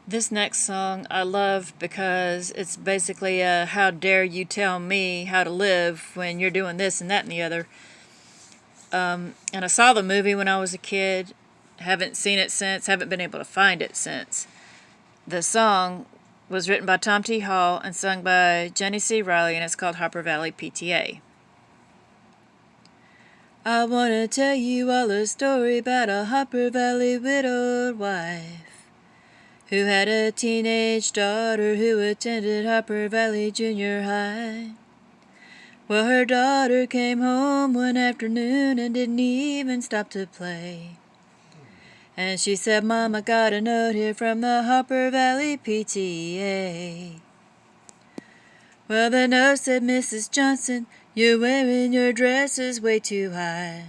This next song I love because it's basically a how dare you tell me how to live when you're doing this and that and the other. And I saw the movie when I was a kid. Haven't seen it since, haven't been able to find it since. The song was written by Tom T. Hall and sung by Jenny C. Riley, and it's called Harper Valley PTA. I want to tell you all a story about a Harper Valley widowed wife who had a teenage daughter who attended Harper Valley Junior High. Well, her daughter came home one afternoon and didn't even stop to play. And she said, "Mom, I got a note here from the Harper Valley PTA. Well, the note said, "Mrs. Johnson, you're wearing your dresses way too high.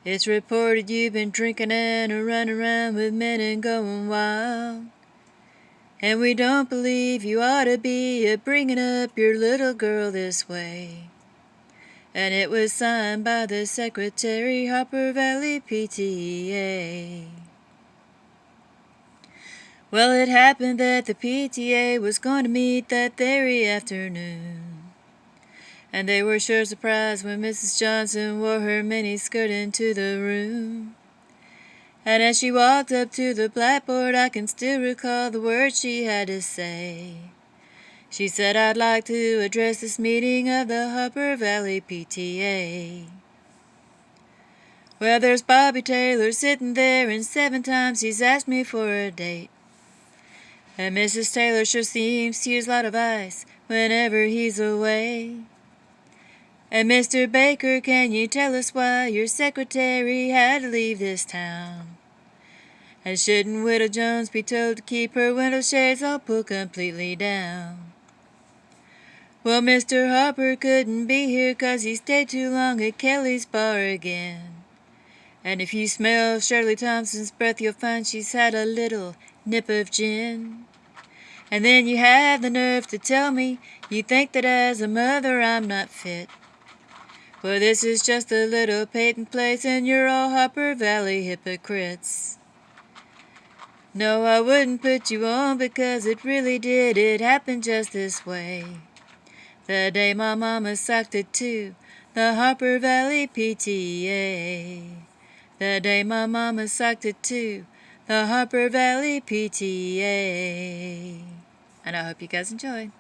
It's reported you've been drinking and running around with men and going wild. And we don't believe you ought to be bringing up your little girl this way." And it was signed by the secretary, Harper Valley PTA. Well, it happened that the PTA was going to meet that very afternoon. And they were sure surprised when Mrs. Johnson wore her miniskirt into the room. And as she walked up to the blackboard, I can still recall the words she had to say. She said, "I'd like to address this meeting of the Harper Valley PTA. Well, there's Bobby Taylor sitting there, and 7 times he's asked me for a date. And Mrs. Taylor sure seems to use a lot of ice whenever he's away. And Mr. Baker, can you tell us why your secretary had to leave this town? And shouldn't Widow Jones be told to keep her window shades all pulled completely down? Well, Mr. Harper couldn't be here 'cause he stayed too long at Kelly's bar again. And if you smell Shirley Thompson's breath, you'll find she's had a little nip of gin. And then you have the nerve to tell me you think that as a mother I'm not fit. Well, this is just a little Peyton place, and you're all Harper Valley hypocrites. No, I wouldn't put you on because it really did. It happened just this way. The day my mama socked it to the Harper Valley PTA. The day my mama socked it to the Harper Valley PTA. And I hope you guys enjoy.